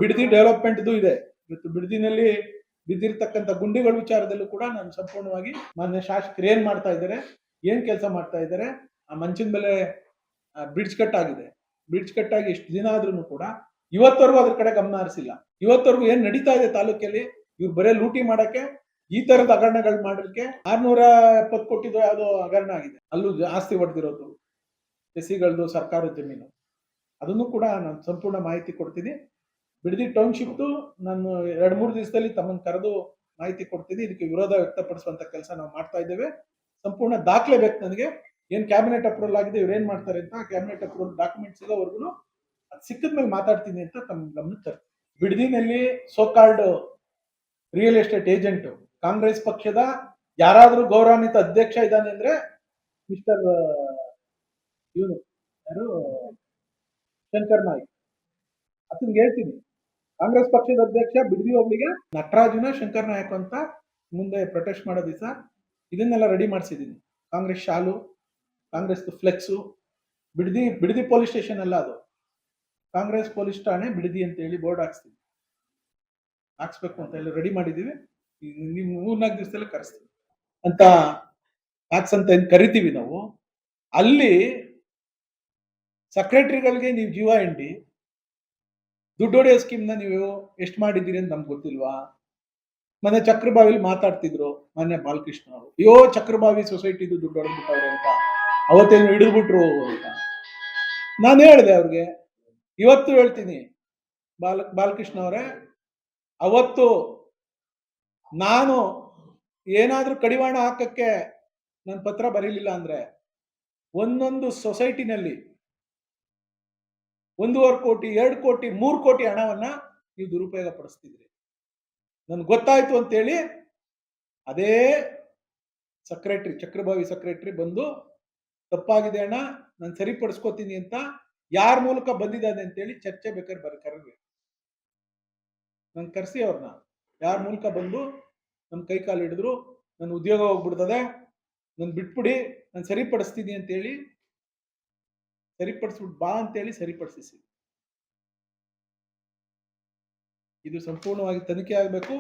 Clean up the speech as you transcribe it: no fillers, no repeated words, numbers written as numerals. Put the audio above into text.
ಬಿಡದಿ ಡೆವಲಪ್ಮೆಂಟ್ದು ಇದೆ. ಇವತ್ತು ಬಿಡದಿನಲ್ಲಿ ಬಿದ್ದಿರ್ತಕ್ಕಂಥ ಗುಂಡಿಗಳ ವಿಚಾರದಲ್ಲೂ ಕೂಡ ನಾನು ಸಂಪೂರ್ಣವಾಗಿ ಮಾನ್ಯ ಶಾಸಕರು ಏನ್ ಮಾಡ್ತಾ ಇದ್ದಾರೆ, ಏನ್ ಕೆಲಸ ಮಾಡ್ತಾ ಇದ್ದಾರೆ, ಆ ಮಂಚಿನ ಮೇಲೆ ಬ್ರಿಡ್ಜ್ ಕಟ್ ಆಗಿದೆ. ಬ್ರಿಡ್ಜ್ ಕಟ್ ಆಗಿ ಎಷ್ಟು ದಿನ ಆದ್ರೂ ಕೂಡ ಇವತ್ತವರೆಗೂ ಅದ್ರ ಕಡೆ ಗಮನ ಹರಿಸಿಲ್ಲ. ಇವತ್ತವರೆಗೂ ಏನ್ ನಡೀತಾ ಇದೆ ತಾಲೂಕಲ್ಲಿ, ಇವ್ರು ಬರೇ ಲೂಟಿ ಮಾಡಕ್ಕೆ, ಈ ತರದ ಹಗರಣಗಳು ಮಾಡಲಿಕ್ಕೆ 670 ಕೋಟಿದು ಯಾವ್ದೋ ಹಗರಣ ಆಗಿದೆ. ಅಲ್ಲೂ ಆಸ್ತಿ ಹೊಡೆದಿರೋದು, ಎಸಿಗಳದು ಸರ್ಕಾರದ ಜಮೀನು, ಅದನ್ನು ಕೂಡ ನಾನು ಸಂಪೂರ್ಣ ಮಾಹಿತಿ ಕೊಡ್ತೀನಿ. ಬಿಡದಿ ಟೌನ್ಶಿಪ್ ನಾನು 2-3 ದಿವಸದಲ್ಲಿ ತಮ್ಮನ್ನು ಕರೆದು ಮಾಹಿತಿ ಕೊಡ್ತೀನಿ. ಇದಕ್ಕೆ ವಿರೋಧ ವ್ಯಕ್ತಪಡಿಸುವಂತ ಕೆಲಸ ನಾವು ಮಾಡ್ತಾ ಇದ್ದೇವೆ. ಸಂಪೂರ್ಣ ದಾಖಲೆ ಬೇಕು ನನಗೆ. ಏನ್ ಕ್ಯಾಬಿನೆಟ್ ಅಪ್ರೂವಲ್ ಆಗಿದೆ, ಇವ್ರು ಏನ್ ಮಾಡ್ತಾರೆ ಅಂತ ಕ್ಯಾಬಿನೆಟ್ ಅಪ್ರೂವಲ್ ಡಾಕ್ಯುಮೆಂಟ್ಸ್ ಇರೋವರೆಗೂ ಅದು ಸಿಕ್ಕಿದ ಮೇಲೆ ಮಾತಾಡ್ತೀನಿ ಅಂತ ತಮ್ಮ ಗಮನಕ್ಕೆ ತರ್ತೀನಿ. ಬಿಡದಿನಲ್ಲಿ so-called real estate agent Congress ಪಕ್ಷದ ಯಾರಾದ್ರೂ ಗೌರವಾನ್ವಿತ ಅಧ್ಯಕ್ಷ ಇದ್ದಾನೆ ಅಂದ್ರೆ ಮಿಸ್ಟರ್ ಇವನು ಯಾರು ಶಂಕರ್ ನಾಯ್ಕ್. ಅದನ್ನ ಹೇಳ್ತೀನಿ, ಕಾಂಗ್ರೆಸ್ ಪಕ್ಷದ ಅಧ್ಯಕ್ಷ ಬಿಡದಿ ಹೋಬಳಿಗೆ ನಟರಾಜನ ಶಂಕರ್ ನಾಯಕ್ ಅಂತ ಮುಂದೆ ಪ್ರೊಟೆಸ್ಟ್ ಮಾಡೋ ದಿವಸ ಇದನ್ನೆಲ್ಲ ರೆಡಿ ಮಾಡಿಸಿದ್ದೀನಿ. ಕಾಂಗ್ರೆಸ್ ಶಾಲು, Congress flex, Bidadi police station ಅಲ್ಲ, ಅದು ಕಾಂಗ್ರೆಸ್ ಪೊಲೀಸ್ ಠಾಣೆ ಬಿಡದಿ ಅಂತ ಹೇಳಿ ಬೋರ್ಡ್ ಹಾಕ್ಸ್ಬೇಕು ಅಂತ ಎಲ್ಲ ರೆಡಿ ಮಾಡಿದೀವಿ. ನೀವು 3-4 ದಿವಸದಲ್ಲಿ ಕರೆಸ್ತೀವಿ ಅಂತ ಹಾಕ್ಸ್ ಅಂತ ಏನ್ ಕರಿತೀವಿ ನಾವು. ಅಲ್ಲಿ ಸೆಕ್ರೆಟರಿಗಳಿಗೆ ನೀವು ಜೀವ ಹಿಂಡಿ ದುಡ್ಡು ಹೊಡೆಯೋ ಸ್ಕೀಮ್ನ ನೀವು ಎಷ್ಟು ಮಾಡಿದ್ದೀರಿ ಅಂತ ನಮ್ಗೆ ಗೊತ್ತಿಲ್ವಾ? ಮೊನ್ನೆ ಚಕ್ರಬಾವಿಲಿ ಮಾತಾಡ್ತಿದ್ರು ಮಾನ್ಯ ಬಾಲಕೃಷ್ಣ ಅವರು, ಅಯ್ಯೋ ಚಕ್ರಬಾವಿ ಸೊಸೈಟಿದು ದುಡ್ಡು ಹೊಡೆದ್ಬಿಟ್ಟವ್ರೆ ಅಂತ, ಅವತ್ತೇನು ಹಿಡಿದ್ಬಿಟ್ರು ಅಂತ. ನಾನು ಹೇಳಿದೆ ಅವ್ರಿಗೆ, ಇವತ್ತು ಹೇಳ್ತೀನಿ ಬಾಲಕೃಷ್ಣ ಅವರೇ, ಅವತ್ತು ನಾನು ಏನಾದ್ರೂ ಕಡಿವಾಣ ಹಾಕಕ್ಕೆ ನನ್ನ ಪತ್ರ ಬರೀಲಿಲ್ಲ ಅಂದ್ರೆ ಒಂದೊಂದು ಸೊಸೈಟಿನಲ್ಲಿ 1.5 ಕೋಟಿ, 2 ಕೋಟಿ, 3 ಕೋಟಿ ಹಣವನ್ನ ನೀವು ದುರುಪಯೋಗ ಪಡಿಸ್ತಿದ್ರಿ. ನನ್ಗೆ ಗೊತ್ತಾಯ್ತು ಅಂತೇಳಿ ಅದೇ ಸೆಕ್ರೆಟರಿ, ಚಕ್ರಭಾವಿ ಸೆಕ್ರೆಟರಿ ಬಂದು ತಪ್ಪಾಗಿದೆ ಅಣ್ಣ, ನಾನು ಸರಿಪಡಿಸ್ಕೋತೀನಿ ಅಂತ ಯಾರ ಮೂಲಕ ಬಂದಿದ್ದಾನೆ ಅಂತೇಳಿ ಚರ್ಚೆ ಬೇಕಾದ್ರೆ ಕರೆದ್ವಿ. ನಾನು ಕರೆಸಿ ಅವ್ರನ್ನ ಯಾರ ಮೂಲಕ ಬಂದು ನಮ್ಮ ಕೈ ಕಾಲು ಹಿಡಿದ್ರು, ನನ್ನ ಉದ್ಯೋಗ ಹೋಗ್ಬಿಡ್ತದೆ, ನನ್ ಬಿಟ್ಬಿಡಿ, ನಾನು ಸರಿಪಡಿಸ್ತೀನಿ ಅಂತೇಳಿ ಸರಿಪಡಿಸ್ಬಿಟ್ಟು ಬಾ ಅಂತೇಳಿ ಸರಿಪಡಿಸಿ. ಇದು ಸಂಪೂರ್ಣವಾಗಿ ತನಿಖೆ ಆಗಬೇಕು.